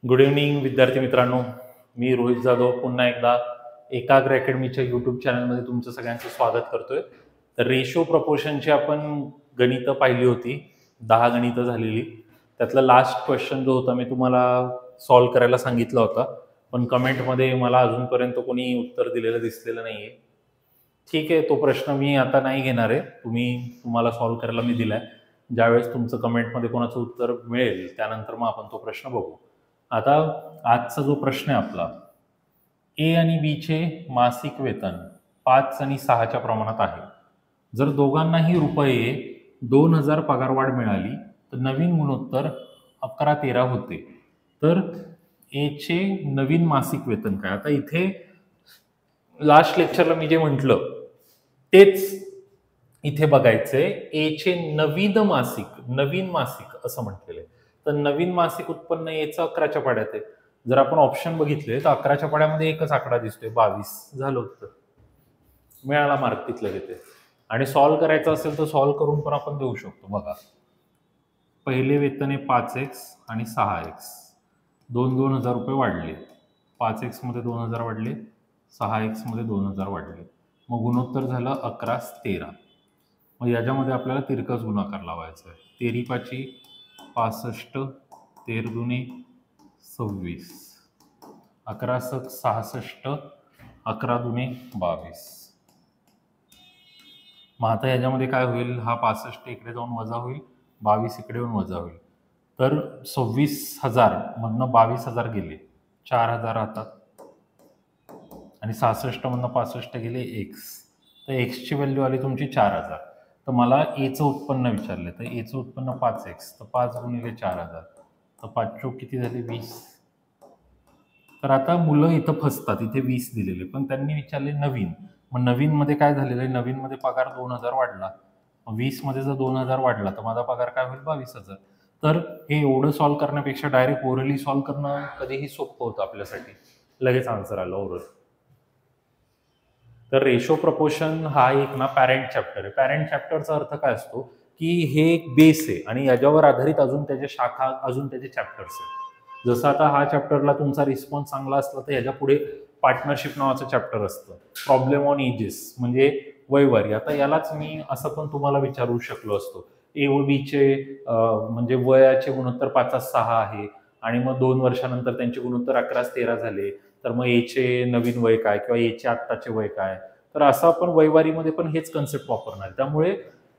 Good evening विद्यार्थी मित्रांनो. मी रोहित जाधव पुन्हा एकदा एकाग्र अकॅडमीच्या यूट्यूब चॅनलमध्ये तुमचं सगळ्यांचं स्वागत करतोय. तर रेशो प्रपोर्शनची आपण गणितं पाहिली होती, 10 गणितं झालेली. त्यातला लास्ट क्वेश्चन जो होता मी तुम्हाला सॉल्व्ह करायला सांगितला होता, पण कमेंटमध्ये मला अजूनपर्यंत कोणी उत्तर दिलेलं दिसलेलं नाहीये. ठीक आहे, तो प्रश्न मी आता नाही घेणार आहे. तुम्हाला सॉल्व्ह करायला मी दिलाय. ज्यावेळेस तुमचं कमेंटमध्ये कोणाचं उत्तर मिळेल त्यानंतर मग आपण तो प्रश्न बघू. आता आजचा जो प्रश्न आहे आपला, ए आणि बी चे मासिक वेतन 5 आणि 6च्या प्रमाणात आहे. जर दोघांनाही रुपये 2000 पगारवाढ मिळाली तर नवीन गुणोत्तर 11-13 होते. तर ए चे नवीन मासिक वेतन काय? आता इथे लास्ट लेक्चरला मी जे म्हटलं तेच इथे बघायचंय. ए चे नवीन मासिक असं म्हटलेलं आहे. तर नवीन मासिक उत्पन्न याचं 11च्या पाड्यात आहे. जर आपण ऑप्शन बघितले तर 11च्या पाड्यामध्ये एकच आकडा दिसतोय, 22. झालं उत्तर, मिळाला मार्क तिथलं तिथे. आणि सॉल्व्ह करायचं असेल तर सॉल्व्ह करून पण आपण देऊ शकतो. बघा, पहिले वेतन आहे 5x आणि 6x. 2,000 रुपये वाढले. 5x मध्ये 2000 वाढले, 6x मध्ये 2000 वाढले. मग गुणोत्तर झालं 11-13. मग याच्यामध्ये आपल्याला तिरकस गुणाकार लावायचा आहे. 13×5 65, 13×2 26, 11×6 66, 11×2 22. मग आता याच्यामध्ये काय होईल? हा 65 इकडे जाऊन वजा होईल, 22 इकडे येऊन वजा होईल. तर 26,000 मधनं 22,000 गेले, 4,000 राहतात. आणि 66 मधनं 65 गेले x. तर x ची व्हॅल्यू आली तुमची 4,000. तर मला एचं उत्पन्न विचारले, तर एचं उत्पन्न 5x, तर 5 गुणिले 4,000, तर 5 किती झाले? 20. तर आता मुलं इथं फसतात, इथे 20 दिलेले, पण त्यांनी विचारले नवीन. मग नवीन मध्ये काय झालेलं आहे? नवीन मध्ये पगार 2000 वाढला. 20 मध्ये जर 2000 वाढला तर माझा पगार काय होईल? 22,000. तर हे एवढं सॉल्व्ह करण्यापेक्षा डायरेक्ट ओरली सॉल्व्ह करणं कधीही सोपं होतं आपल्यासाठी. लगेच आन्सर आलं ओरल. तर रेशो प्रपोर्शन हा एक ना पॅरेंट चॅप्टर आहे. पॅरेंट चॅप्टरचा अर्थ काय असतो की हे एक बेस आहे आणि याच्यावर आधारित अजून त्याच्या शाखा, अजून त्याचे चॅप्टर्स आहेत. जसं आता हा चॅप्टरला तुमचा रिस्पॉन्स चांगला असला तर ह्याच्या पुढे पार्टनरशिप नावाचं चॅप्टर असतं. प्रॉब्लेम ऑन एजेस म्हणजे वयवारी. आता यालाच मी असं पण तुम्हाला विचारू शकलो असतो, ए व बी चे म्हणजे वयाचे गुणोत्तर 5-6 आहे आणि मग 2 वर्षानंतर त्यांचे गुणोत्तर 11-13 झाले. तर मग एचे नवीन वय काय किंवा एचे आत्ताचे वय काय? तर असं आपण वयवारीमध्ये पण हेच कन्सेप्ट वापरणार. त्यामुळे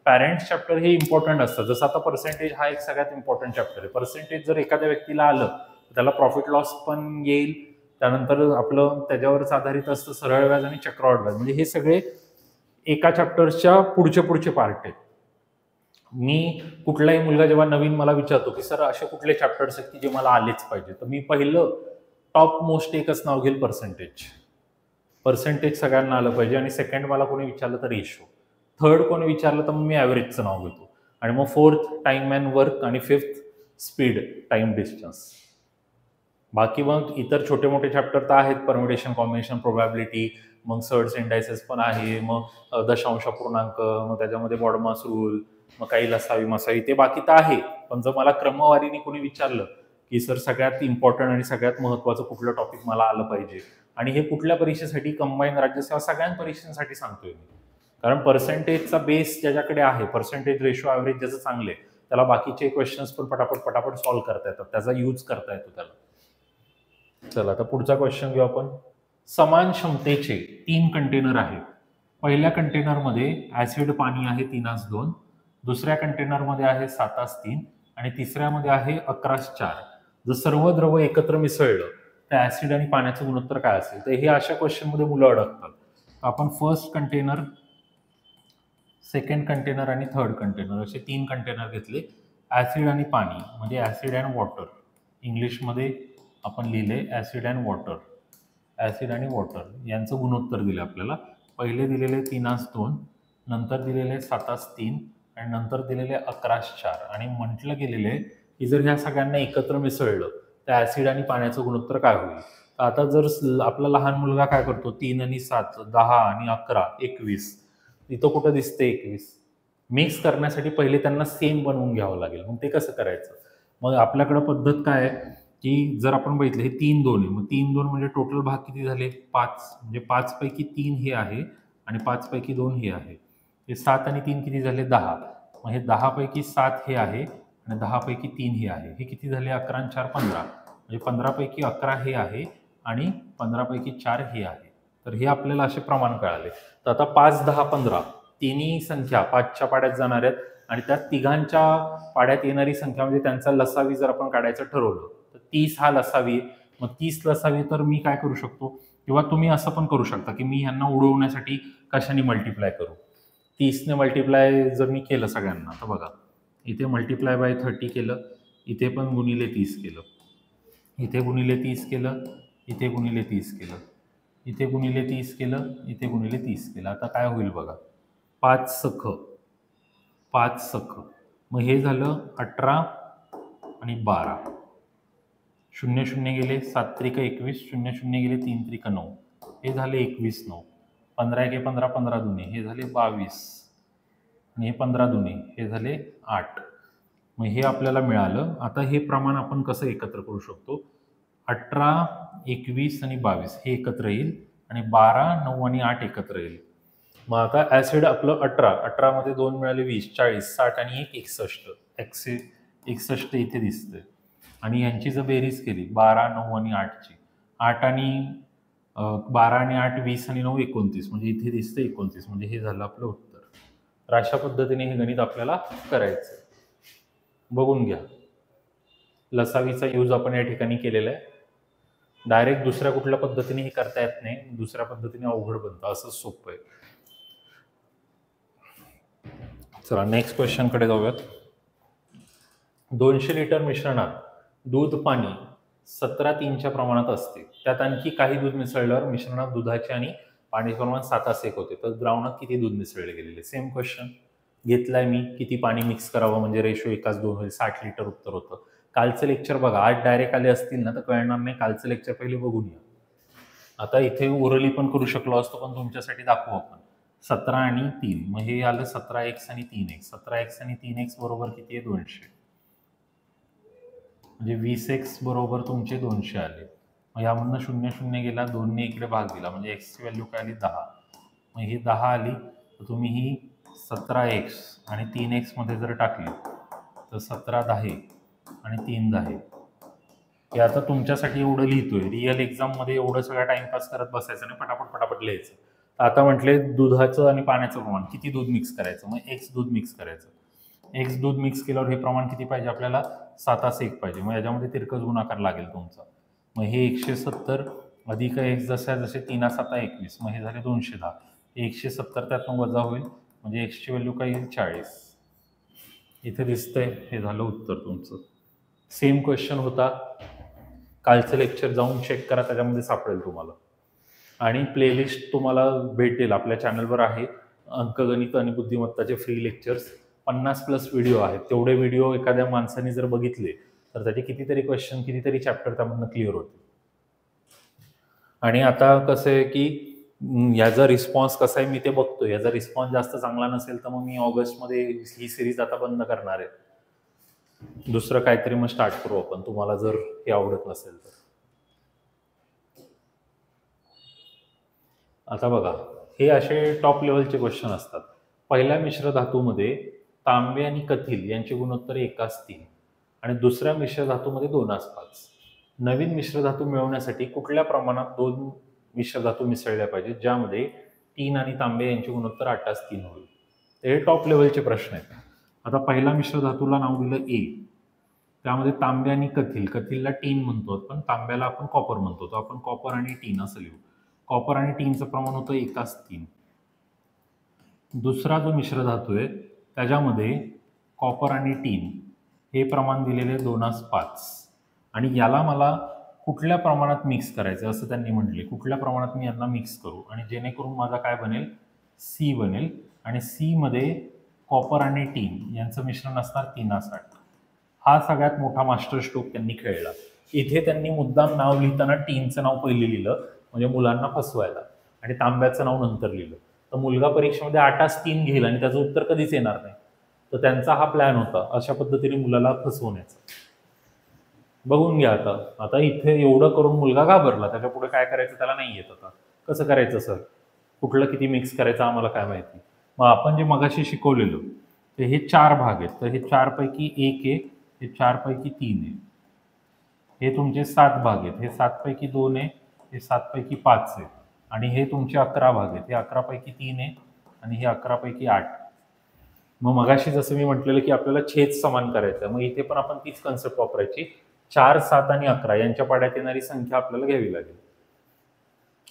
पॅरेंट चॅप्टर हे इम्पॉर्टंट असतं. जसं आता पर्सेंटेज हा एक सगळ्यात इम्पॉर्टंट चॅप्टर आहे. पर्सेंटेज जर एखाद्या व्यक्तीला आलं तर त्याला प्रॉफिट लॉस पण येईल. त्यानंतर आपलं त्याच्यावरच आधारित असतं सरळ व्याज आणि चक्रवाढ व्याज. म्हणजे हे सगळे एका चॅप्टरच्या पुढचे पार्ट आहेत. मी कुठलाही मुलगा जेव्हा नवीन मला विचारतो की सर असे कुठले चॅप्टर्स आहेत की जे मला आलेच पाहिजे, तर मी पहिलं टॉप मोस्ट एकच नाव घेईल, पर्सेंटेज सगळ्यांना आलं पाहिजे. आणि सेकंड मला कोणी विचारलं तर रेशो. थर्ड कोणी विचारलं तर मग मी ॲव्हरेजचं नाव घेतो. आणि मग फोर्थ टाइम अँड वर्क आणि फिफ्थ स्पीड टाइम डिस्टन्स. बाकी मग इतर छोटे मोठे चॅप्टर तर आहेत, परम्युटेशन, कॉम्बिनेशन, प्रोबॅबिलिटी, मग सर्ट्स इंडायसेस पण आहे, मग दशांश अपूर्णांक, मग त्याच्यामध्ये बॉडमास रूल, मग काही लसावी मसावी, ते बाकी तर आहे. पण जर मला क्रमवारीने कोणी विचारलं की सर सगळ्यात इम्पॉर्टंट आणि सगळ्यात महत्त्वाचं कुठलं टॉपिक मला आलं पाहिजे आणि हे कुठल्या परीक्षेसाठी, कंबाईन राज्यसेवा सगळ्या परीक्षांसाठी सांगतोय मी. कारण पर्सेंटेजचा बेस ज्याच्याकडे आहे, पर्सेंटेज रेशो ॲव्हरेज ज्याचं चांगले, त्याला बाकीचे क्वेश्चन्स पण पटापट सॉल्व्ह करता येतात, त्याचा यूज करता येतो त्याला. चला आता पुढचा क्वेश्चन घेऊ आपण. समान क्षमतेचे 3 कंटेनर आहेत. पहिल्या कंटेनरमध्ये ऍसिड पाणी आहे 3:2, दुसऱ्या कंटेनरमध्ये आहे 7:3 आणि तिसऱ्यामध्ये आहे 11:4. जर सर्व द्रव एकत्र मिसळलं तर ऍसिड आणि पाण्याचं गुणोत्तर काय असेल? तर हे अशा क्वेश्चनमध्ये मुलं अडकतात. आपण फर्स्ट कंटेनर, सेकंड कंटेनर आणि थर्ड कंटेनर असे 3 कंटेनर घेतले. ऍसिड आणि पाणी म्हणजे ऍसिड अँड वॉटर, इंग्लिशमध्ये आपण लिहिले ऍसिड अँड वॉटर. ऍसिड आणि वॉटर यांचं गुणोत्तर दिले आपल्याला. पहिले दिलेले 3:2, नंतर दिलेले 7:3 आणि नंतर दिलेले 11:4. आणि म्हटलं गेलेलं आहे की जर ह्या सगळ्यांना एकत्र मिसळलं तर ऍसिड आणि पाण्याचं गुणोत्तर काय होईल? तर आता जर आपला लहान मुलगा काय करतो, 3 आणि 7 10 आणि 11 21, इथं कुठं दिसते 21? मिक्स करण्यासाठी पहिले त्यांना सेम बनवून घ्यावं लागेल. मग ते कसं करायचं? मग आपल्याकडे पद्धत काय आहे की जर आपण बघितलं हे 3 2 आहे, मग 3 2 म्हणजे टोटल भाग किती झाले 5, म्हणजे 5 पैकी 3 हे आहे आणि 5 पैकी 2 हे आहे. हे 7 आणि 3 किती झाले 10. मग हे 10 पैकी 7 हे आहे आणि 10 पैकी 3 हे आहे. हे किती झाले 11 आणि 4 15, म्हणजे 15 पैकी 11 हे आहे आणि 15 पैकी 4 हे आहे. तर हे आपल्याला असे प्रमाण कळाले. तर आता 5 10 15 तिन्ही संख्या 5च्या पाड्यात जाणार आहेत आणि त्या तिघांच्या पाड्यात येणारी संख्या म्हणजे त्यांचा लसावी जर आपण काढायचं ठरवलं तर 30 हा लसावी. मग 30 लसावी तर मी काय करू शकतो, किंवा तुम्ही असं पण करू शकता की मी ह्यांना उडवण्यासाठी कशाने मल्टिप्लाय करू. 30 ने मल्टिप्लाय जर मी केलं सगळ्यांना तर बघा इथे मल्टिप्लाय बाय 30 केलं, इथे पण गुणिले 30 केलं, इथे गुणिले 30 केलं, इथे गुणिले 30 केलं, इथे गुणिले 30 केलं, इथे गुणिले 30 केलं. आता काय होईल बघा 5 सख 5 सख, मग हे झालं 18 आणि 12, 0 0 गेले 7 त्रिक 21, 0 0 गेले 3 त्रिक 9, हे झाले 21 9, 15 1 15 15 दुने हे झाले 22 आणि हे 15 दुने हे झाले 8. मग हे आपल्याला मिळालं. आता हे प्रमाण आपण कसं एकत्र करू शकतो, 18 21 आणि 22 हे एकत्र येईल आणि 12 9 आणि 8 एकत्र येईल. मग आता ॲसिड आपलं 18 मध्ये 2 मिळाले 20 40 60 आणि 1 61, 61 इथे दिसतंय. आणि यांची जर बेरीज केली 12 9 आणि 8ची, 8 आणि 12 आणि 8 20 आणि 9 29, म्हणजे इथे दिसतं 29, म्हणजे हे झालं आपलं उत्तर. तर अशा पद्धतीने हे गणित आपल्याला करायचं. बघून घ्या, लसावीचा यूज आपण या ठिकाणी केलेला आहे. डायरेक्ट दुसऱ्या कुठल्या पद्धतीने हे करता येत नाही, दुसऱ्या पद्धतीने अवघड बनतं, असं सोपं आहे. चला नेक्स्ट क्वेश्चन कडे जाऊयात. 200 लिटर मिश्रणात दूध पाणी 17:3च्या प्रमाणात असते, त्यात आणखी काही दूध मिसळल्यावर मिश्रणात दुधाचे आणि पाणी प्रमाण 7:1 होते, तर द्रावणात किती दूध मिसळले गेलेले. सेम क्वेश्चन घेतलाय मी, किती पाणी मिक्स करावं म्हणजे रेशो 1:2 होईल, 60 लिटर उत्तर होतं. कालचं लेक्चर बघा, आज डायरेक्ट आले असतील ना तर कळणार नाही, कालचं लेक्चर पहिले बघून या. आता इथे ओरली पण करू शकलो असतो, पण तुमच्यासाठी दाखवू आपण. 17 आणि 3, मग हे आलं 17x आणि 3x, 17x आणि 3x बरोबर किती आहे 200, म्हणजे 20x बरोबर तुमचे 200 आले. मग यामधनं 0 0 गेला, 2 ने इकडे भाग दिला, म्हणजे x ची व्हॅल्यू काय आली 10. मग ही 10 आली, तर तुम्ही ही 17x आणि 3x मध्ये जर टाकली तर 17 10 आणि 3 10. हे आता तुमच्यासाठी एवढं लिहितोय, रिअल एक्झाममध्ये एवढं सगळं टाइमपास करत बसायचं नाही, पटापट पटापट लिहायचं. आता म्हटले दुधाचं आणि पाण्याचं प्रमाण, किती दूध मिक्स करायचं, मग x दूध मिक्स करायचं. x दूध मिक्स केल्यावर हे प्रमाण किती पाहिजे आपल्याला 7:1 पाहिजे. मग याच्यामध्ये तिरकस गुणाकार लागेल तुमचा. मग हे 170 अधिक x जसे 3 7 21, मग हे झाले 210. 170 त्यातून वजा होईल, म्हणजे x ची व्हॅल्यू काय येईल 40. इथे दिसतंय, हे झालं उत्तर तुमचं. सेम क्वेश्चन होता, कालचं लेक्चर जाऊन चेक करा, त्याच्यामध्ये सापडेल तुम्हाला. आणि प्लेलिस्ट तुम्हाला भेटेल आपल्या चॅनलवर आहे, अंकगणित आणि बुद्धिमत्ताचे फ्री लेक्चर्स 50+ व्हिडिओ आहेत. तेवढे व्हिडिओ एखाद्या माणसाने जर बघितले तर त्याचे कितीतरी क्वेश्चन, कितीतरी चॅप्टर त्यामधनं क्लिअर होते. आणि आता कसं आहे की याचा रिस्पॉन्स कसा आहे मी ते बघतो. याचा रिस्पॉन्स जास्त चांगला नसेल तर मग मी ऑगस्टमध्ये ही सिरीज आता बंद करणार आहे. दुसरं काहीतरी मग स्टार्ट करू आपण, तुम्हाला जर हे आवडत नसेल तर. आता बघा, हे असे टॉप लेवलचे क्वेश्चन असतात. पहिल्या मिश्र धातूमध्ये तांबे आणि कथील यांचे गुणोत्तर 1:3 आणि दुसऱ्या मिश्र धातूमध्ये 2:5. नवीन मिश्र धातू मिळवण्यासाठी कुठल्या प्रमाणात 2 मिश्र धातू मिसळल्या पाहिजेत, ज्यामध्ये टीन आणि तांबे यांचे गुणोत्तर 8:3 होईल. हे टॉप लेवलचे प्रश्न आहेत. आता पहिला मिश्र धातूला नाव दिलं ए, त्यामध्ये तांबे आणि कथीलला टीन म्हणतो पण तांब्याला आपण कॉपर म्हणतो, तर आपण कॉपर आणि टीन असं लिहू. कॉपर आणि टीनचं प्रमाण होतं 1:3. दुसरा जो मिश्र धातू आहे त्याच्यामध्ये कॉपर आणि टीन हे प्रमाण दिलेले 2:5 आणि याला मला कुठल्या प्रमाणात मिक्स करायचं असं त्यांनी म्हटले. कुठल्या प्रमाणात मी यांना मिक्स करू आणि जेणेकरून माझा काय बनेल, सी बनेल. आणि सी मध्ये कॉपर आणि टीन यांचं मिश्रण असणार 3:8. हा सगळ्यात मोठा मास्टर स्ट्रोक त्यांनी खेळला. इथे त्यांनी मुद्दाम नाव लिहिताना टीनचं नाव पहिले लिहिलं म्हणजे मुलांना फसवायला, आणि तांब्याचं नाव नंतर लिहिलं. तर मुलगा परीक्षेमध्ये 8:3 घेईल आणि त्याचं उत्तर कधीच येणार नाही. तर त्यांचा हा प्लॅन होता अशा पद्धतीने मुलाला फसवण्याचा. बघून घ्या आता. आता इथे एवढं करून मुलगा घाबरला, त्याच्या पुढे काय करायचं त्याला नाही येत. आता कसं करायचं सर, कुठलं किती मिक्स करायचं आम्हाला काय माहिती. मग आपण जे मगाशी शिकवलेलं तर हे 4 भाग आहेत, तर हे 4 पैकी 1 आहे, हे 4 पैकी 3 आहे, हे तुमचे 7 भाग आहेत, हे 7 पैकी 2 आहे, हे 7 पैकी 5 आहे, आणि हे तुमचे 11 भाग आहेत, हे 11 पैकी 3 आहे, आणि हे 11 पैकी 8. मग मगाशी जसं मी म्हटलेलं की आपल्याला छेद समान करायचा, मग इथे पण आपण तीच कन्सेप्ट वापरायची. 4, 7 आणि 11 यांच्या पाड्यात येणारी संख्या आपल्याला घ्यावी लागेल.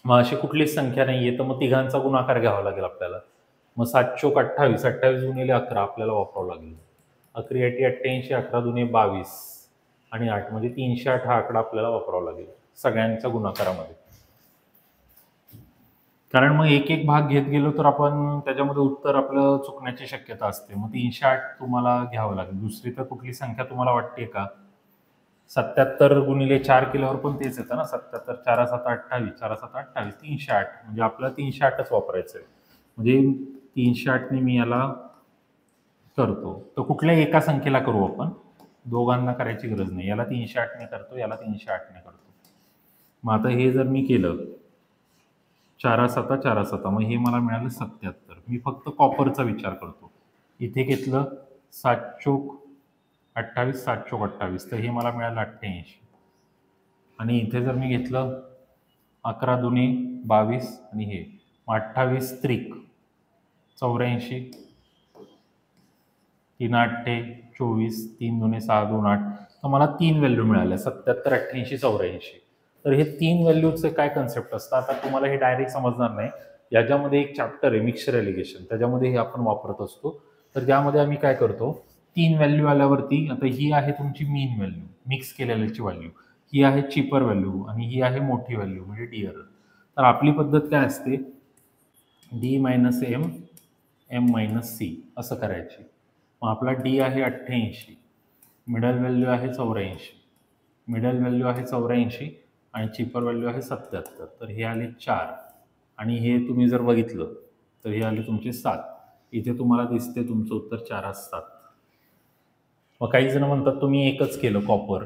मग अशी कुठलीच संख्या नाहीये तर मग तिघांचा गुणाकार घ्यावा लागेल आपल्याला. मग 7 चोक 28, 28 गुणिले 11 आपल्याला वापरावं लागेल. 11 8 88, 11 दुने 22 आणि 8 म्हणजे 308 हा आकडा आपल्याला वापरावा लागेल सगळ्यांच्या गुणाकारामध्ये. कारण मग एक एक भाग घेत गेलो तर आपण त्याच्यामध्ये उत्तर आपलं चुकण्याची शक्यता असते. मग 308 तुम्हाला घ्यावं लागेल. दुसरी तर कुठली संख्या तुम्हाला वाटते का? 77 गुणिले 4 केल्यावर पण तेच येतं ना, 77 4 7 28, 4 7 28, 308 म्हणजे आपल्याला 308च वापरायचं आहे. म्हणजे 308 ने मी याला करतो. तर कुठल्याही एका संख्येला करू आपण, दोघांना करायची गरज नाही. याला 308 ने करतो, याला 308 ने करतो. मग आता हे जर मी केलं 4 7 4 7, मग हे मला मिळालं 77. मी फक्त कॉपरचा विचार करतो. इथे घेतलं 7 चोक 28, 7 चोक 28, तर हे मला मिळालं 88. आणि इथे जर मी घेतलं 11 दुने 22 आणि हे 28 त्रिक 84, 3 8 24, 3 दुने 6 2 8, तर मला 3 व्हॅल्यू मिळाल्या 77 88 84. तर हे 3 व्हॅल्यूचे काय कन्सेप्ट असतं आता तुम्हाला हे डायरेक्ट समजणार नाही. याच्यामध्ये एक चॅप्टर आहे मिक्सचर एलिगेशन, त्याच्यामध्ये हे आपण वापरत असतो. तर त्यामध्ये आम्ही काय करतो, 3 व्हॅल्यू आल्यावरती आता ही आहे तुमची मीन व्हॅल्यू मिक्स केलेल्याची व्हॅल्यू, ही आहे चीपर व्हॅल्यू आणि ही आहे मोठी व्हॅल्यू म्हणजे डिअर. तर आपली पद्धत काय असते, D minus M M minus C असं करायची. मग आपला डी आहे 88, मिडल व्हॅल्यू आहे 84, मिडल व्हॅल्यू आहे 84 आणि चीपर व्हॅल्यू आहे 77. तर हे आले 4 आणि हे तुम्ही जर बघितलं तर हे आले तुमचे 7. इथे तुम्हाला दिसते तुमचं उत्तर 4 7. मग काही जण म्हणतात तुम्ही एकच केलं कॉपर,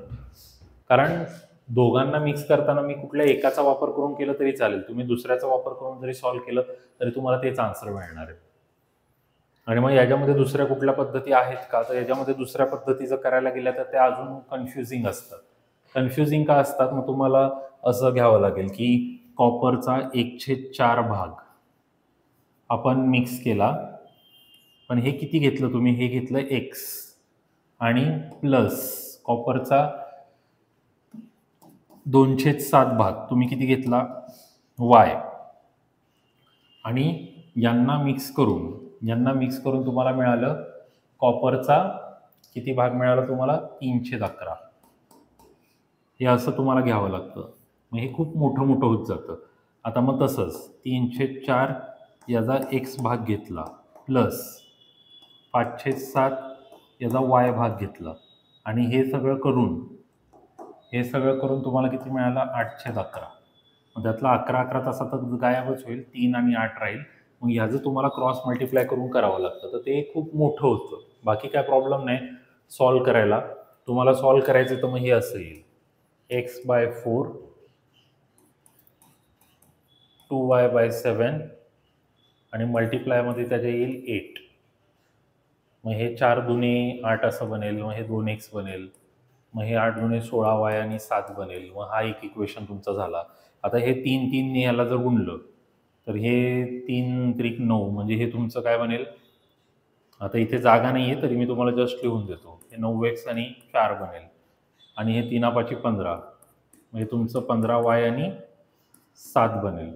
कारण दोघांना मिक्स करताना मी कुठल्या एकाचा वापर करून केलं तरी चालेल, तुम्ही दुसऱ्याचा वापर करून जरी सॉल्व्ह केलं तरी तुम्हाला तेच आन्सर मिळणार आहे. आणि मग याच्यामध्ये दुसऱ्या कुठल्या पद्धती आहेत का, तर याच्यामध्ये दुसऱ्या पद्धती जर करायला गेल्या तर त्या अजून कन्फ्युजिंग असतात. कन्फ्युजिंग का असतात, मग तुम्हाला असं घ्यावं लागेल की कॉपरचा 1/4 भाग आपण मिक्स केला, पण हे किती घेतलं तुम्ही, हे घेतलं एक्स आणि प्लस कॉपरचा 2/7 भाग तुम्ही किती घेतला वाय, आणि यांना मिक्स करून तुम्हाला मिळालं कॉपरचा किती भाग मिळाला तुम्हाला 311. हे असं तुम्हाला घ्यावं लागतं. मग हे खूप मोठं होत जातं. आता मग तसंच 3/4 याचा एक्स भाग घेतला प्लस 5/7 याचा वाय भाग घेतला, आणि हे सगळं करून तुम्हाला किती मिळाला 8/11. मग त्यातला 11 तासातच गायबच होईल, 3 आणि 8 राहील. मग ह्याचं तुम्हाला क्रॉस मल्टिप्लाय करून करावं लागतं. तर ते खूप मोठं होतं. बाकी काय प्रॉब्लेम नाही सॉल्व्ह करायला. तुम्हाला सॉल्व्ह करायचं तर मग हे असं येईल x/4 2y/7 आणि मल्टिप्लायमध्ये त्याच्या येईल 8. मग हे 4 दुने 8 असं बनेल, मग हे 2x बनेल, मग हे 8 दुने 16y आणि 7 बनेल. मग हा एक इक्वेशन तुमचा झाला. आता हे 3 ने ह्याला जर गुणलं तर हे 3 त्रिक 9 म्हणजे हे तुमचं काय बनेल, आता इथे जागा नाही आहे तरी मी तुम्हाला जस्ट लिहून देतो, हे 9x आणि 4 बनेल, आणि हे 3 5 15 म्हणजे तुमचं 15y आणि 7 बनेल.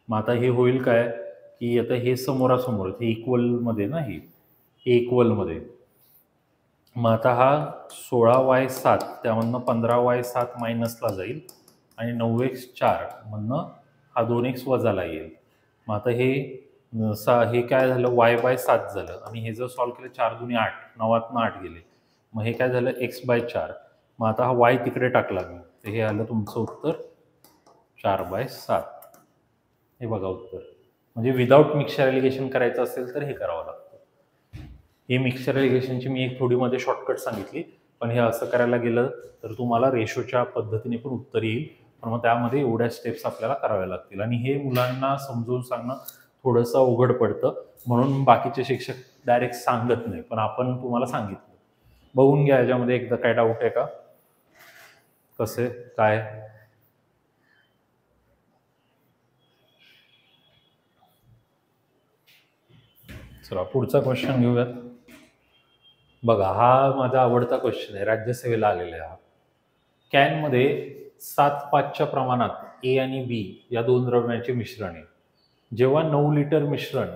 मग आता हे होईल काय की आता हे समोरासमोर हे इक्वलमध्ये ना, हे इक्वलमध्ये, मग आता हा 16y7 त्यामधनं 15y7 मायनसला जाईल आणि 9x 4 मधनं हा 2x वजाला येईल. मग आता हे काय झालं y/7 झालं, आणि हे जर सॉल्व्ह केलं 4 दुने 8 9तनं 8 गेले, मग हे काय झालं x/4. मग आता हा y तिकडे टाकला मी, तर हे आलं तुमचं उत्तर 4/7. हे बघा उत्तर. म्हणजे विदाऊट मिक्सचर एलिगेशन करायचं असेल तर हे करावं लागतं. हे मिक्सचर एलिगेशनची मी एक थोडी मध्ये शॉर्टकट सांगितली. पण हे असं करायला गेलं तर तुम्हाला रेशोच्या पद्धतीने पण उत्तर येईल, पण मग त्यामध्ये एवढ्या स्टेप्स आपल्याला कराव्या लागतील आणि हे मुलांना समजून सांगणं थोडंसं अवघड पडतं, म्हणून बाकीचे शिक्षक डायरेक्ट सांगत नाही, पण आपण तुम्हाला सांगितलं. बघून घ्या याच्यामध्ये एकदा काय डाऊट आहे का, कसे काय. चला पुढचा क्वेश्चन घेऊयात. बघा हा माझा आवडता क्वेश्चन आहे, राज्यसेवेला आलेला आहे हा. कॅनमध्ये 7:5च्या प्रमाणात ए आणि बी या दोन द्रव्यांचे मिश्रण आहे. जेव्हा 9 लिटर मिश्रण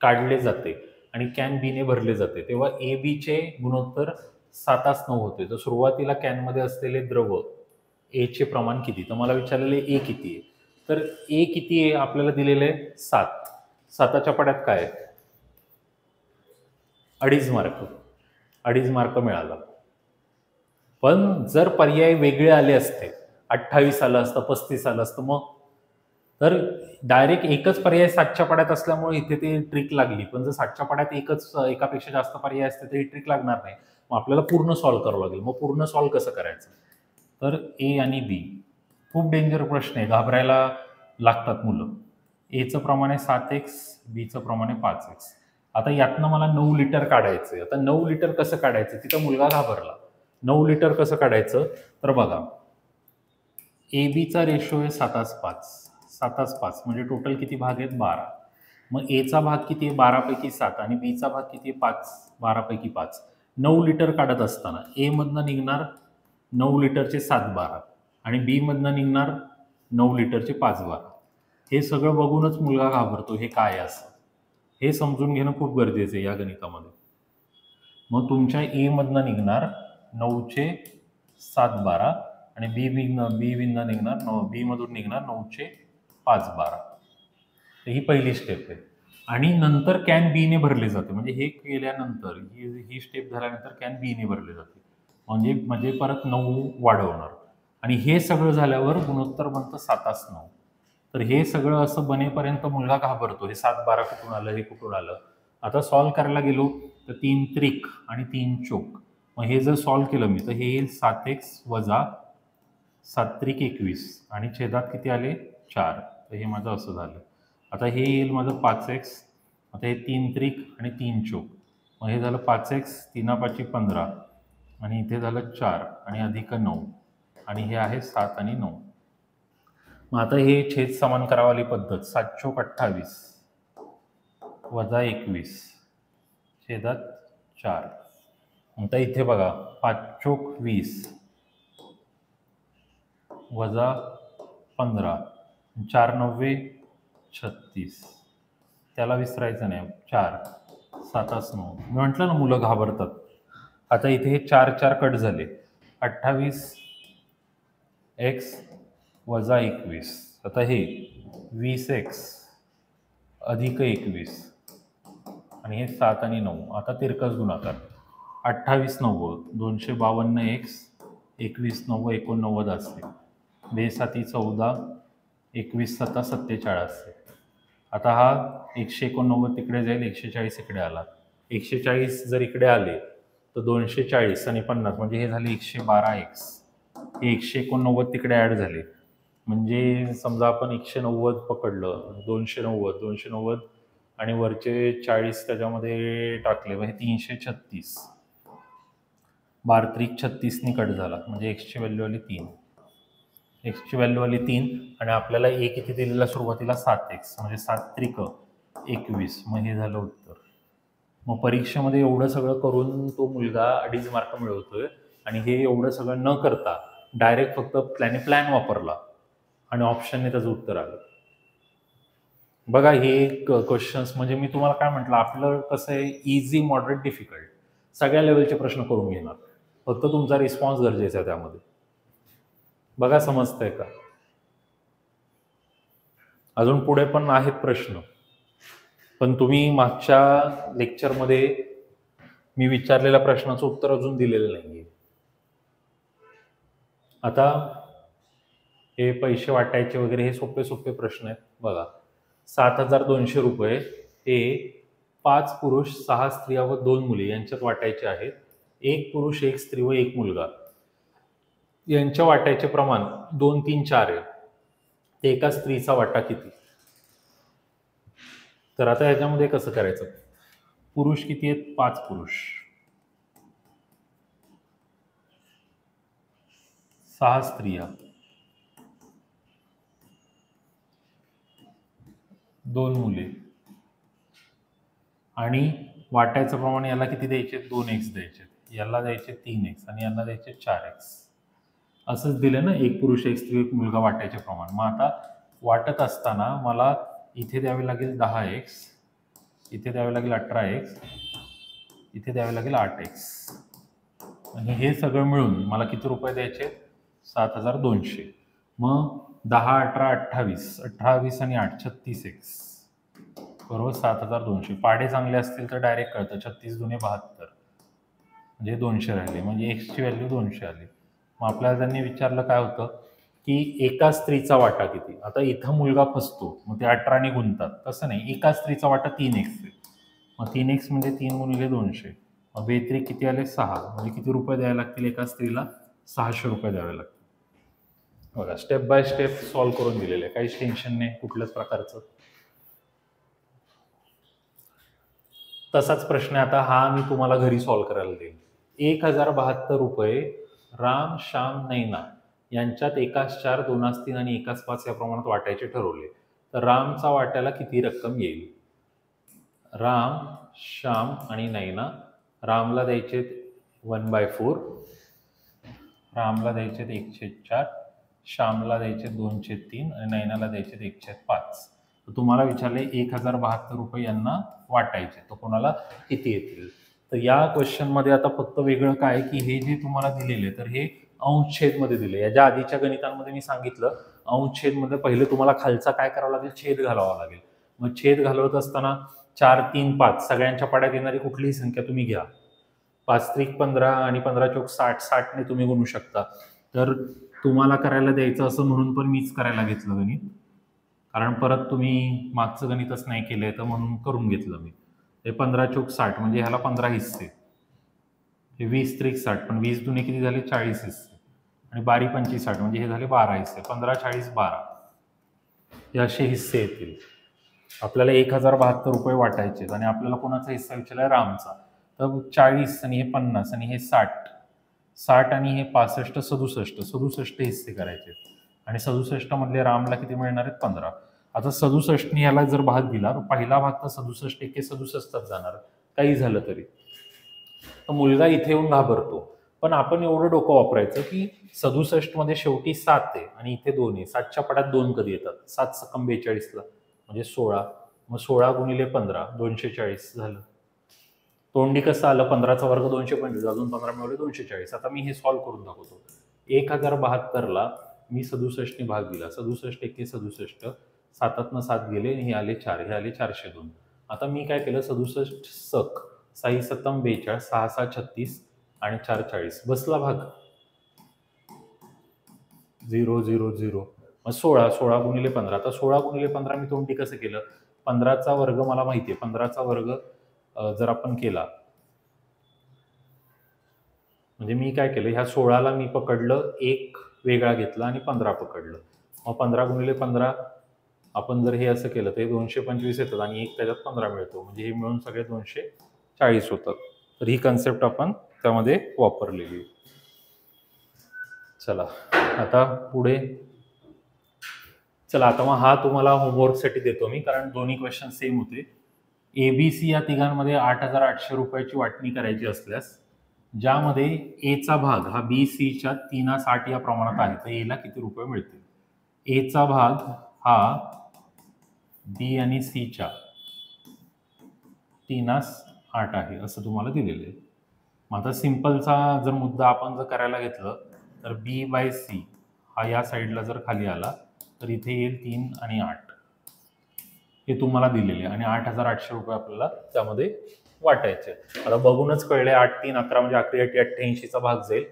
काढले जाते आणि कॅन बीने भरले जाते तेव्हा ए बीचे गुणोत्तर 7:9 होते. तर सुरुवातीला कॅनमध्ये असलेले द्रव एचे प्रमाण किती, तर मला विचारलेले ए किती आहे. तर ए किती आहे आपल्याला दिलेले 7. 7च्या पड्यात काय आहे, 2.5 मार्क. 2.5 मार्क मिळाला. पण जर पर्याय वेगळे आले असते, 28 आलं असतं, 35 आलं असतं, मग तर डायरेक्ट एकच पर्याय 7च्या पड्यात असल्यामुळे इथे ते ट्रिक लागली. पण जर 7च्या पड्यात एकापेक्षा जास्त पर्याय असते तर ही ट्रिक लागणार नाही. मग आपल्याला पूर्ण सॉल्व्ह करावं लागेल. मग पूर्ण सॉल्व्ह कसं करायचं, तर ए आणि बी खूप डेंजर प्रश्न आहे, घाबरायला लागतात मुलं. एचं प्रमाण आहे 7x, बीचं प्रमाण आहे 5x. आता यातनं मला 9 लिटर काढायचं आहे. आता 9 लिटर कसं काढायचं, तिथं मुलगा घाबरला. 9 लिटर कसं काढायचं, तर बघा ए बीचा रेशो आहे 7:5. 7:5 म्हणजे टोटल किती भाग आहेत, 12. मग एचा भाग किती आहे, 12 पैकी 7, आणि बीचा भाग किती आहे, 5. 12 पैकी 5. 9 लिटर काढत असताना ए मधनं निघणार 9 लिटरचे 7/12 आणि बी मधनं निघणार 9 लिटरचे 5/12. हे सगळं बघूनच मुलगा घाबरतो, हे काय असं. हे समजून घेणं खूप गरजेचं आहे या गणितामध्ये. मग तुमच्या ए मधनं निघणार 9चे 7/12 आणि बी मधनं निघणार बी मधून निघणार 9चे 5/12. तर ही पहिली स्टेप आहे. आणि नंतर कॅन बीने भरले जाते, म्हणजे हे केल्यानंतर ही स्टेप झाल्यानंतर कॅन बीने भरले जाते, म्हणजे परत 9 वाढवणार. आणि हे सगळं झाल्यावर गुणोत्तर बनतं 7:9. तर हे सगळं असं बनेपर्यंत मुलगा घाबरतो, हे 7/12 कुठून आलं, हे कुठून आलं. आता सॉल्व्ह करायला गेलो तर 3 त्रिक आणि 3 चोक. मग हे जर सॉल्व्ह केलं मी तर हे येईल 7x वजा 7 त्रिक 21 आणि छेदात किती आले, 4. तर हे माझं असं झालं. आता हे येईल माझं 5x. आता हे 3 त्रिक आणि 3 चोक. मग हे झालं 5x, 3×5 = 15 आणि इथे झालं 4 आणि अधिक 9 आणि हे आहे 7 आणि 9. मग आता हे छेद समान करावाली पद्धत, 7 चोक 28 वजा 21 छेदात 4. आता इथे बघा 5 चोक 20 वजा 15, 4 9 36, त्याला विसरायचं नाही, 4 7 9. मी म्हटलं ना मुलं घाबरतात. आता इथे हे 4 4 कट झाले, 28x वजा 21. आता हे 20x अधिक 21 आणि हे 7 आणि 9. आता तिरकस गुणाकार, 28 9 252x, 21 9 89 असते, 2 7 14, 21 7 47 असते. आता हा 189 तिकडे जाईल, 140 इकडे आला. 140 जर इकडे आले तर 240 आणि 50 म्हणजे हे झाले 112x. हे 189 तिकडे ॲड झाले, म्हणजे समजा आपण 190 पकडलं, 290 आणि वरचे 40 त्याच्यामध्ये टाकले, म्हणजे 336. 12 त्रिक 36नी कट झाला, म्हणजे एक्सची व्हॅल्यू आली 3. एक्सची व्हॅल्यू आली 3 आणि आपल्याला ए किती दिलेला सुरुवातीला, 7x, म्हणजे 7 त्रिक 21. मग हे झालं उत्तर. मग परीक्षेमध्ये एवढं सगळं करून तो मुलगा 2.5 मार्क मिळवतोय आणि हे एवढं सगळं न करता डायरेक्ट फक्त प्लॅन वापरला आणि ऑप्शनने त्याचं उत्तर आलं. बघा हे क्वेश्चन्स, म्हणजे मी तुम्हाला काय म्हटलं, आपलं कसं आहे, इझी मॉडरेट डिफिकल्ट सगळ्या लेवलचे प्रश्न करून घेणार, फक्त तुमचा रिस्पॉन्स गरजेचा आहे त्यामध्ये. बघा समजतंय का. अजून पुढे पण आहेत प्रश्न, पण तुम्ही मागच्या लेक्चरमध्ये मी विचारलेल्या प्रश्नाचं उत्तर अजून दिलेलं नाहीये. आता हे पैसे वाटायचे वगैरे हे सोपे प्रश्न आहेत. बघा 7,200 रुपये हे 5 पुरुष 6 स्त्रिया व 2 मुली यांच्यात वाटायचे आहेत. एक पुरुष, एक स्त्री व एक मुलगा यांच्या वाट्याचे प्रमाण 2, 3, 4 आहे. ते एका स्त्रीचा वाटा किती? तर आता ह्याच्यामध्ये कसं करायचं? पुरुष किती आहेत? 5 पुरुष, 6 स्त्रिया, 2 मुले आणि वाट्याचं प्रमाण याला किती द्यायचे? 2x द्यायचे, याला द्यायचे 3x आणि याला द्यायचे 4x. असंच दिलं ना, एक पुरुष, एक स्त्री, एक मुलगा वाट्याचे प्रमाण. मग आता वाटत असताना मला इथे द्यावे लागेल 10x, इथे द्यावे लागेल 18x, इथे द्यावे लागेल 8x आणि हे सगळं मिळून मला किती रुपये द्यायचे? 7200. मग 10, 18, 28, 28 आणि 8, 36x बरोबर 7200. पाढे चांगले असतील तर डायरेक्ट कळतं, 36 दुने 72 म्हणजे 200 राहिले, म्हणजे एक्सची व्हॅल्यू 200 आली. मग आपल्याला त्यांनी विचारलं काय होतं की एका स्त्रीचा वाटा किती. आता इथं मुलगा फसतो, मग ते 18ने गुणतात. तसं नाही, एका स्त्रीचा वाटा 3x आहे. मग 3x म्हणजे 3 गुणिले 200. मग बेत्रिक किती आले? 6. म्हणजे किती रुपये द्यावे लागतील एका स्त्रीला? 600 रुपये द्यावे लागतील. बघा, स्टेप बाय स्टेप सॉल्व्ह करून दिलेलं आहे, काहीच टेन्शन नाही कुठल्याच प्रकारचं. तसाच प्रश्न आता हा मी तुम्हाला घरी सॉल्व्ह करायला देईन. 1072 रुपये राम, श्याम, नैना यांच्यात एकास 4, दोनास 3 आणि एकास 5 या प्रमाणात वाटायचे ठरवले. तर रामचा वाट्याला किती रक्कम येईल? राम, श्याम आणि नैना. रामला द्यायचे 1/4, रामला द्यायचे 1/4, श्यामला द्यायचे 2/3 आणि नैनाला द्यायचे 1/5. तर तुम्हाला विचारले 1072 रुपये यांना वाटायचे, तर कोणाला किती येतील? तर या क्वेश्चनमध्ये आता फक्त वेगळं काय की हे जे तुम्हाला दिलेले तर हे अंशछेदमध्ये दिले. याच्या आधीच्या गणितांमध्ये मी सांगितलं अंशछेदमध्ये पहिले तुम्हाला खालचा काय करावं लागेल? छेद घालावा लागेल. मग छेद घालवत असताना 4, 3, 5 सगळ्यांच्या पाड्यात येणारी कुठलीही संख्या तुम्ही घ्या. 5 त्रिक 15 आणि 15 चौक 60, 60ने तुम्ही गुणू शकता. तर तुम्हाला करायला द्यायचं असं म्हणून पण मीच करायला घेतलं गणित, कारण परत तुम्ही मागचं गणितच नाही केलंय तर म्हणून करून घेतलं मी. हे 15 चौक 60 म्हणजे ह्याला 15 हिस्से, हे 20 त्रिक 60 पण 20 दुने किती झाले? 40 हिस्से आणि 12 पंची 60 म्हणजे हे झाले 12 हिस्से. 15, 40, 12 हे असे हिस्से येतील. आपल्याला 1072 रुपये वाटायचे आणि आपल्याला कोणाचा हिस्सा विचारलाय? रामचा. तर 40 आणि हे 50 आणि हे 60, 60 आणि हे 65, 67, 67 हिस्से करायचे आणि 67 मधले रामला किती मिळणार आहेत? 15. आता 67ने याला जर भाग दिला तर पहिला भाग तर 67 एके 67च जाणार काही झालं तरी. तर मुलगा इथे येऊन घाबरतो, पण आपण एवढं डोकं वापरायचं की 67 मध्ये शेवटी 7 आहे आणि इथे 2 आहे. 7च्या पडात 2 कधी येतात? 7 सकम 42ला म्हणजे 16. मग 16 गुणिले 15 240 झालं. तोंडी कसं आलं? 15चा वर्ग 225, अजून 15 मिळवले 240. आता मी हे सॉल्व्ह करून दाखवतो. 1072ला मी 67ने भाग दिला, 67 एके 67, 7तनं 7 गेले, हे आले 4, हे आले 402. आता मी काय केलं? 67 सक 6 सतम 42, 6 6 36 आणि 4 40 बसला भाग 0 0 0. मग 16, 16 गुणिले 15. आता 16 गुणिले 15 मी तोंडी कसं केलं? 15चा वर्ग मला माहिती आहे, 15चा वर्ग जर आपण केला म्हणजे मी काय केलं? ह्या 16ला मी पकडलं, एक वेगळा घेतला आणि 15 पकडलं. मग 15 गुणिले 15 आपण जर हे असं केलं तर हे 225 येतात आणि एक त्याच्यात 15 मिळतो, म्हणजे हे मिळून सगळे 240 होतात. तर ही कन्सेप्ट आपण त्यामध्ये वापरलेली. चला आता पुढे. चला आता मग हा तुम्हाला होमवर्कसाठी देतो मी, कारण दोन्ही क्वेश्चन सेम होते. ABC या तिघांमध्ये 8800 रुपयाची वाटणी करायची असल्यास ज्यामध्ये एचा भाग हा BCच्या 3/8 या प्रमाणात आहे, तर एला किती रुपये मिळतील? एचा भाग हा B आणि Cच्या 3/8 आहे असं तुम्हाला दिलेलं आहे. मग आता सिंपलचा जर मुद्दा आपण जर करायला घेतलं तर B/C हा या साईडला जर खाली आला तर इथे येईल 3 आणि 8 हे तुम्हाला दिलेले आणि 8800 रुपये आपल्याला त्यामध्ये वाटायचे. आता बघूनच कळले 8 3 11 म्हणजे 11 88चा भाग जाईल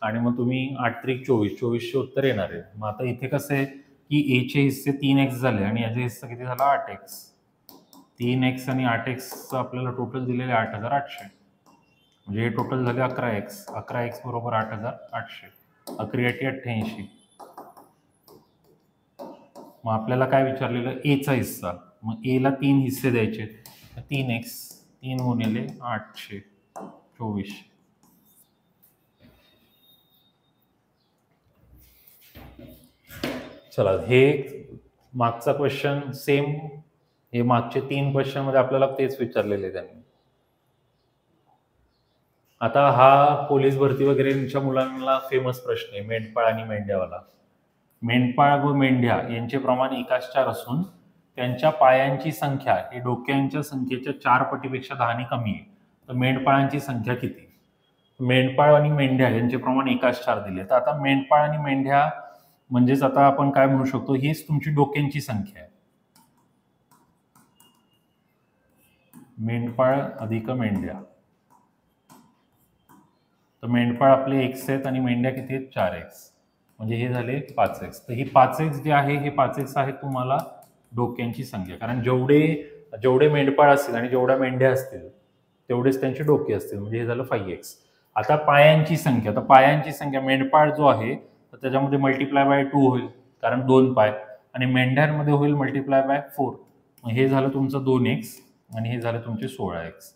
आणि मग तुम्ही 8 त्रिक 24, 24चे उत्तर येणार आहे. मग आता इथे कसं आहे की एचे हिस्से 3x झाले आणि याचे हिस्सा किती झाला? 8x. 3x आणि 8x आपल्याला टोटल दिलेले 8800. म्हणजे हे टोटल झाले 11x. 11x बरोबर 8800. 1188. मग आपल्याला काय विचारलेलं, एचा हिस्सा. मग एला 3 हिस्से द्यायचे. 3x 3 गुणिले 800 2400. चला, हे मागचा क्वेश्चन सेम. हे मागचे 3 क्वेश्चन मध्ये आपल्याला तेच विचारलेले त्यांनी. आता हा पोलीस भरती वगैरेच्या मुलांना फेमस प्रश्न आहे, मेंढपाळ आणि मेंढ्यावाला. मेंढपाळ व मेंढ्या यांचे प्रमाण 1:4 असून त्यांच्या पायांची संख्या ही डोक्यांच्या संख्येच्या 4 पटीपेक्षा 10ने कमी आहे. तर मेंढपाळांची संख्या किती? मेंढपाळ आणि मेंढ्या यांचे प्रमाण 1:4 दिले. तर आता मेंढपाळ आणि मेंढ्या म्हणजेच आता आपण काय म्हणू शकतो, हीच तुमची डोक्यांची संख्या आहे. मेंढपाळ अधिक मेंढ्या. तर मेंढपाळ आपले x आहेत आणि मेंढ्या किती आहेत, 4x. म्हणजे हे झाले 5x. तर ही 5x जे आहे, हे 5x आहे तुम्हाला डोक्यांची संख्या. कारण जेवढे मेंढपाळ असतील आणि जेवढ्या मेंढ्या असतील तेवढेच त्यांचे डोके असतील. म्हणजे हे झालं 5x. आता पायांची संख्या. तर पायांची संख्या, मेंढपाळ जो आहे तर त्याच्यामध्ये मल्टिप्लाय बाय 2 होईल, कारण 2 पाय. आणि मेंढ्यांमध्ये होईल मल्टिप्लाय बाय 4. मग हे झालं तुमचं 2x आणि हे झालं तुमचे 16x.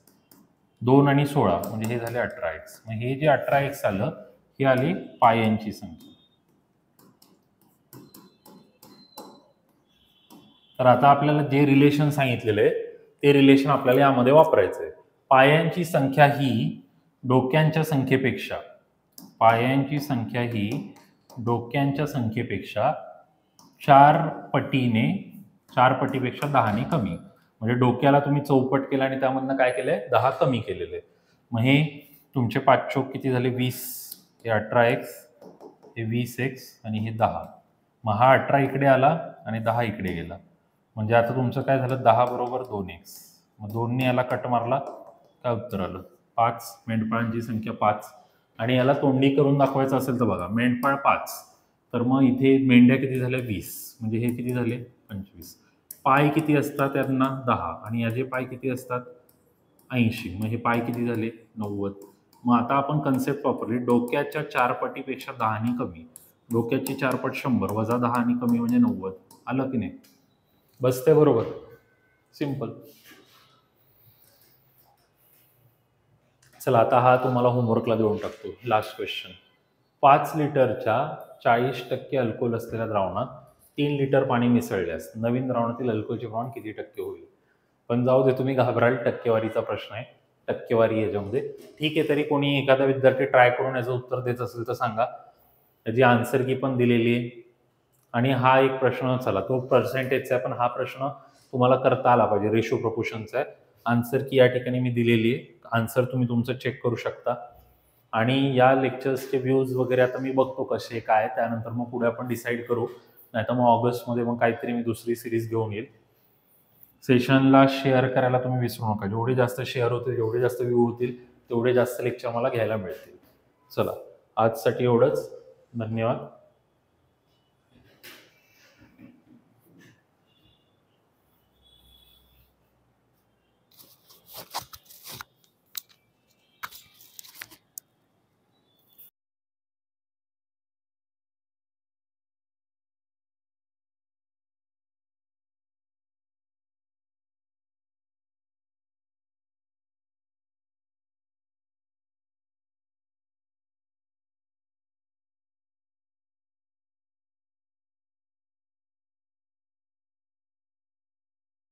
2 आणि 16 म्हणजे हे झाले 18x. मग हे जे 18x आलं, हे आली पायांची संख्या. तर आता आपल्याला जे रिलेशन सांगितलेलं आहे ते रिलेशन आपल्याला यामध्ये वापरायचं आहे. पायांची संख्या ही डोक्यांच्या संख्येपेक्षा, पायांची संख्या ही डोक्यांच्या संख्येपेक्षा 4 पटीपेक्षा 10ने कमी. म्हणजे डोक्याला तुम्ही चौपट केला आणि त्यामधनं काय केलंय, 10 कमी केलेले. मग हे तुमचे 5 चौक किती झाले, 20. हे 18x, हे 20x आणि हे 10. मग हा 18 इकडे आला आणि 10 इकडे गेला. म्हणजे आता तुमचं काय झालं, 10 बरोबर 2x. मग 2ने याला कट मारला, काय उत्तर आलं, 5. मेंढपाळांची संख्या 5. आणि याला तोंडी करून दाखवायचं असेल तर बघा, मेंढपाळ 5, तर मग इथे मेंढ्या किती झाल्या, 20. म्हणजे हे किती झाले, 25. पाय किती असतात त्यांना, 10. आणि याचे पाय किती असतात, 80. मग हे पाय किती झाले, 90. मग आता आपण कन्सेप्ट वापरली, डोक्याच्या 4 पटीपेक्षा 10ने कमी. डोक्याची 4 पट 100 वजा 10 आणि कमी म्हणजे 90. आलं की नाही, बसते बरोबर, सिंपल. चला, आता हा तुम्हाला होमवर्कला देऊन टाकतो. Last question. 5 लिटरच्या 40% अल्कोहोल असलेल्या द्रावणात 3 लिटर पाणी मिसळल्यास नवीन द्रावणातील अल्कोहोलचे प्रमाण किती टक्के होईल? पण जाऊ दे, तुम्ही घाबराल, टक्केवारीचा प्रश्न आहे, टक्केवारी याच्यामध्ये. ठीक आहे, तरी कोणी एखादा विद्यार्थी ट्राय करून याचं उत्तर देत असेल तर सांगा. त्याची आन्सर की पण दिलेली आहे. आणि हा एक प्रश्न, चला तो पर्सेंटेजचा आहे, पण हा प्रश्न तुम्हाला करता आला पाहिजे, रेशो प्रपोर्शनचा आहे. आन्सर की या ठिकाणी मी दिलेली आहे. आन्सर तुम्ही तुमचं चेक करू शकता. आणि या लेक्चर्सचे व्ह्यूज वगैरे आता मी बघतो कसे काय, त्यानंतर मग पुढे आपण डिसाईड करू. नाहीतर मग ऑगस्टमध्ये मग काहीतरी मी दुसरी सिरीज घेऊन येईल. सेशनला शेअर करायला तुम्ही विसरू नका. जेवढे जास्त शेअर होतील, जेवढे जास्त व्ह्यू होतील, तेवढे जास्त लेक्चर मला घ्यायला मिळतील. चला, आजसाठी एवढंच. धन्यवाद.